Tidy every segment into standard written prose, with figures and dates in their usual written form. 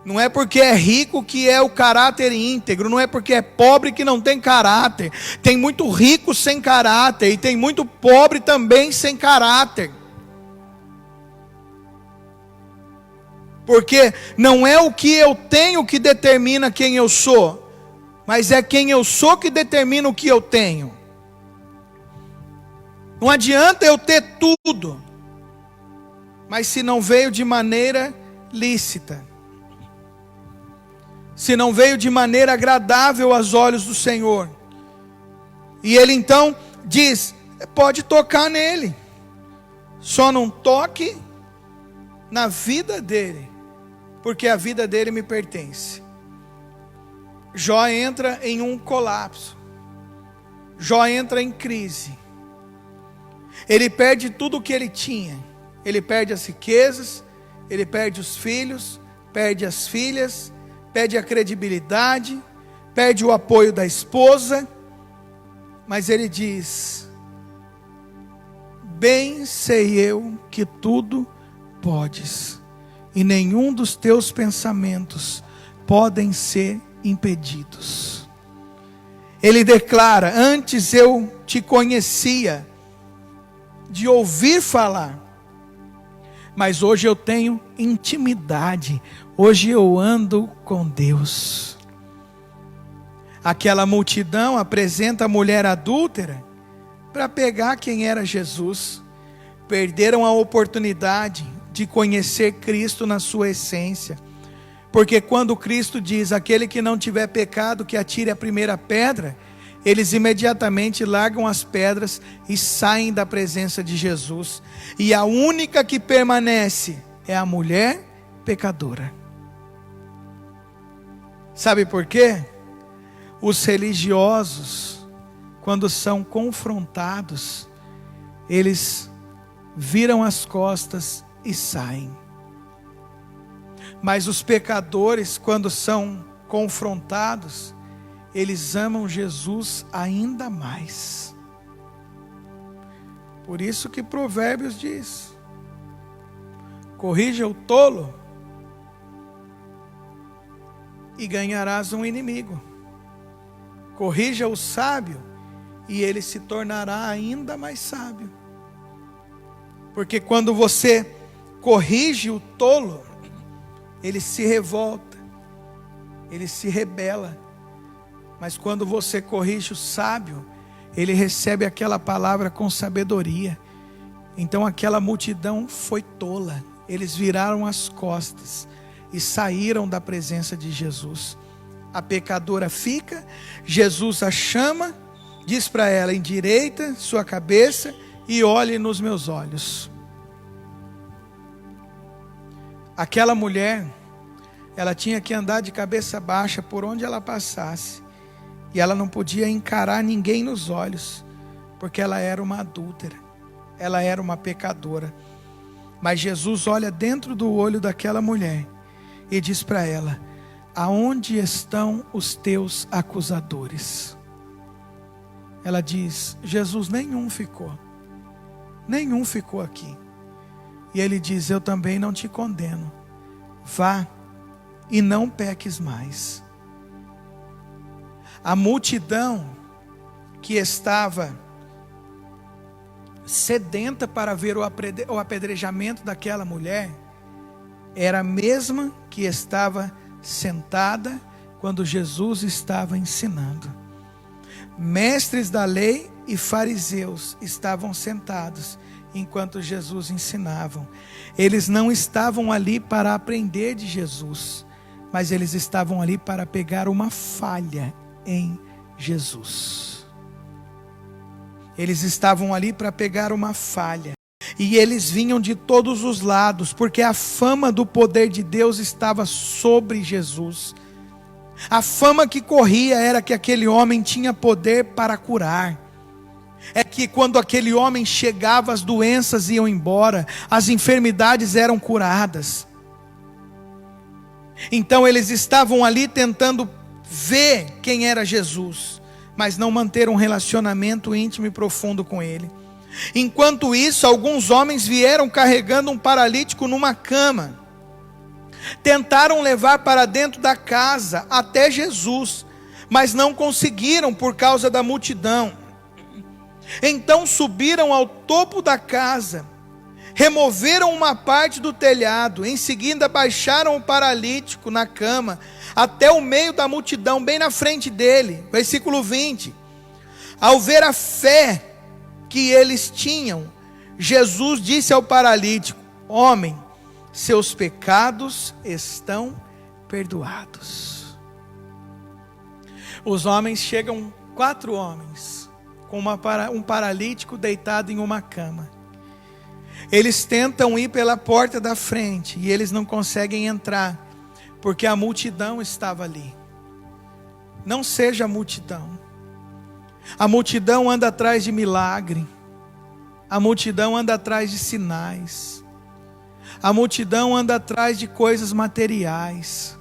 Não é porque é rico que é o caráter íntegro, não é porque é pobre que não tem caráter. Tem muito rico sem caráter e tem muito pobre também sem caráter. Porque não é o que eu tenho que determina quem eu sou, mas é quem eu sou que determina o que eu tenho. Não adianta eu ter tudo, mas se não veio de maneira lícita, se não veio de maneira agradável aos olhos do Senhor. E ele então diz, pode tocar nele, só não toque na vida dele, porque a vida dele me pertence. Jó entra em um colapso, Jó entra em crise, ele perde tudo o que ele tinha, ele perde as riquezas, ele perde os filhos, perde as filhas, perde a credibilidade, perde o apoio da esposa, mas ele diz, bem sei eu que tudo podes, e nenhum dos teus pensamentos podem ser impedidos. Ele declara, antes eu te conhecia, de ouvir falar, mas hoje eu tenho intimidade, hoje eu ando com Deus. Aquela multidão apresenta a mulher adúltera para pegar quem era Jesus. Perderam a oportunidade de conhecer Cristo na sua essência. Porque quando Cristo diz, aquele que não tiver pecado, que atire a primeira pedra, eles imediatamente largam as pedras e saem da presença de Jesus. E a única que permanece é a mulher pecadora. Sabe por quê? Os religiosos, quando são confrontados, eles viram as costas e saem. Mas os pecadores, quando são confrontados, eles amam Jesus ainda mais. Por isso que Provérbios diz, corrija o tolo e ganharás um inimigo. Corrija o sábio e ele se tornará ainda mais sábio. Porque quando você corrige o tolo, ele se revolta, ele se rebela. Mas quando você corrige o sábio, ele recebe aquela palavra com sabedoria. Então aquela multidão foi tola, eles viraram as costas e saíram da presença de Jesus. A pecadora fica, Jesus a chama, diz para ela, endireita sua cabeça e olhe nos meus olhos. Aquela mulher, ela tinha que andar de cabeça baixa por onde ela passasse. E ela não podia encarar ninguém nos olhos, porque ela era uma adúltera, ela era uma pecadora. Mas Jesus olha dentro do olho daquela mulher e diz para ela, aonde estão os teus acusadores? Ela diz, Jesus, nenhum ficou aqui. E ele diz, eu também não te condeno, vá e não peques mais. A multidão que estava sedenta para ver o apedrejamento daquela mulher, era a mesma que estava sentada quando Jesus estava ensinando. Mestres da lei e fariseus estavam sentados enquanto Jesus ensinava. Eles não estavam ali para aprender de Jesus, mas eles estavam ali para pegar uma falha em Jesus. Eles estavam ali para pegar uma falha. E eles vinham de todos os lados, porque a fama do poder de Deus estava sobre Jesus. A fama que corria era que aquele homem tinha poder para curar. É que quando aquele homem chegava, as doenças iam embora, as enfermidades eram curadas. Então eles estavam ali tentando ver quem era Jesus, mas não manter um relacionamento íntimo e profundo com ele. Enquanto isso, alguns homens vieram carregando um paralítico numa cama. Tentaram levar para dentro da casa até Jesus, mas não conseguiram por causa da multidão. Então subiram ao topo da casa, removeram uma parte do telhado, em seguida baixaram o paralítico na cama, até o meio da multidão, bem na frente dele. Versículo 20. Ao ver a fé que eles tinham, Jesus disse ao paralítico: homem, seus pecados estão perdoados. Os homens chegam, 4 homens, com um paralítico deitado em uma cama. Eles tentam ir pela porta da frente e eles não conseguem entrar, porque a multidão estava ali. Não seja a multidão. A multidão anda atrás de milagre. A multidão anda atrás de sinais. A multidão anda atrás de coisas materiais.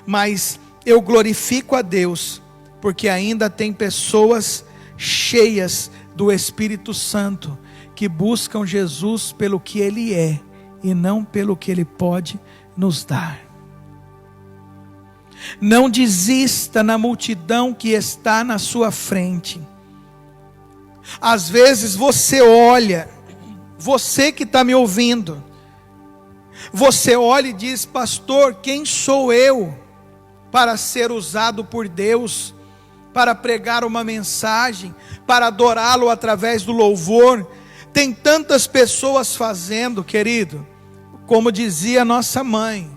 Mas eu glorifico a Deus, porque ainda tem pessoas cheias do Espírito Santo, que buscam Jesus pelo que Ele é, e não pelo que Ele pode nos dar. Não desista na multidão que está na sua frente. Às vezes você olha, você que está me ouvindo, você olha e diz: pastor, quem sou eu para ser usado por Deus, para pregar uma mensagem, para adorá-lo através do louvor? Tem tantas pessoas fazendo, querido. Como dizia nossa mãe,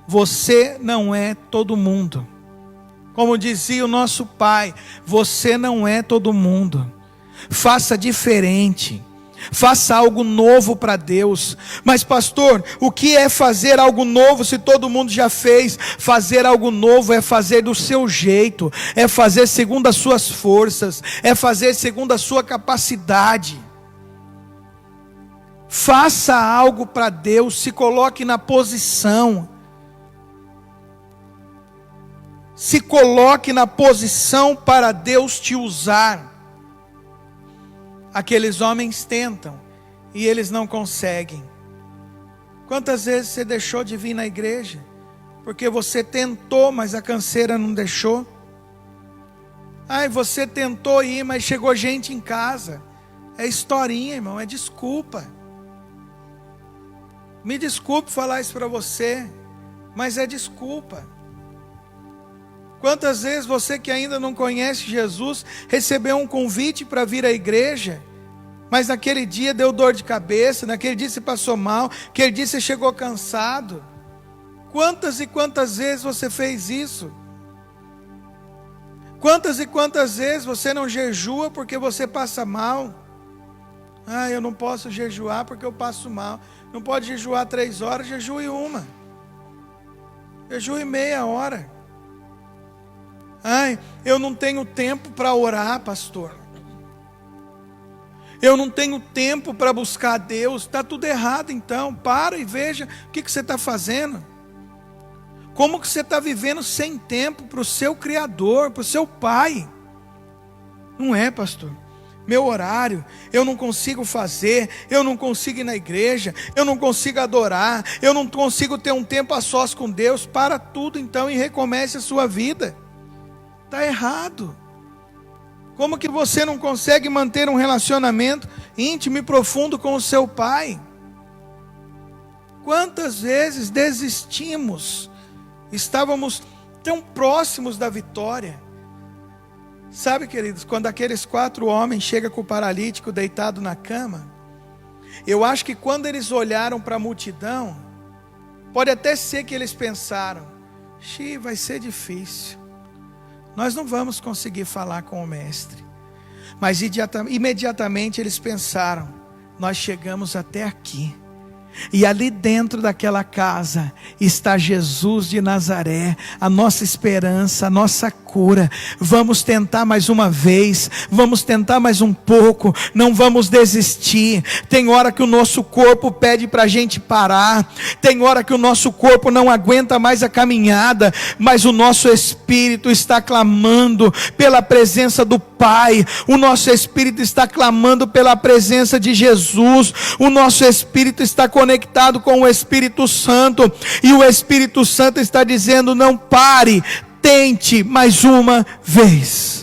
você não é todo mundo. Como dizia o nosso pai, você não é todo mundo. Faça diferente. Faça algo novo para Deus. Mas pastor, o que é fazer algo novo se todo mundo já fez? Fazer algo novo é fazer do seu jeito, é fazer segundo as suas forças, é fazer segundo a sua capacidade. Faça algo para Deus, se coloque na posição. Se coloque na posição para Deus te usar. Aqueles homens tentam e eles não conseguem. Quantas vezes você deixou de vir na igreja porque você tentou, mas a canseira não deixou? Ai, você tentou ir, mas chegou gente em casa. É historinha, irmão, é desculpa. Me desculpe falar isso para você, mas é desculpa. Quantas vezes você que ainda não conhece Jesus, recebeu um convite para vir à igreja, mas naquele dia deu dor de cabeça, naquele dia você passou mal, naquele dia você chegou cansado? Quantas e quantas vezes você fez isso? Quantas e quantas vezes você não jejua porque você passa mal? Ah, eu não posso jejuar porque eu passo mal. Não pode jejuar 3 horas, jejue 1. Jejue meia hora. Ai, eu não tenho tempo para orar, pastor. Eu não tenho tempo para buscar a Deus. Está tudo errado então. Para e veja o que você está fazendo. Como que você está vivendo sem tempo para o seu Criador, para o seu Pai? Não é, pastor? Meu horário, eu não consigo fazer, eu não consigo ir na igreja, eu não consigo adorar, eu não consigo ter um tempo a sós com Deus. Para tudo então e recomece a sua vida. Está errado. Como que você não consegue manter um relacionamento íntimo e profundo com o seu Pai? Quantas vezes desistimos? Estávamos tão próximos da vitória. Sabe, queridos, quando aqueles 4 homens chegam com o paralítico deitado na cama, eu acho que quando eles olharam para a multidão, pode até ser que eles pensaram: vai ser difícil, nós não vamos conseguir falar com o mestre. Mas imediatamente eles pensaram: nós chegamos até aqui, e ali dentro daquela casa está Jesus de Nazaré, a nossa esperança, a nossa cura. Vamos tentar mais uma vez, vamos tentar mais um pouco, não vamos desistir. Tem hora que o nosso corpo pede para a gente parar, tem hora que o nosso corpo não aguenta mais a caminhada, mas o nosso espírito está clamando pela presença do Pai Pai, o nosso espírito está clamando pela presença de Jesus, o nosso espírito está conectado com o Espírito Santo, e o Espírito Santo está dizendo: não pare, tente mais uma vez.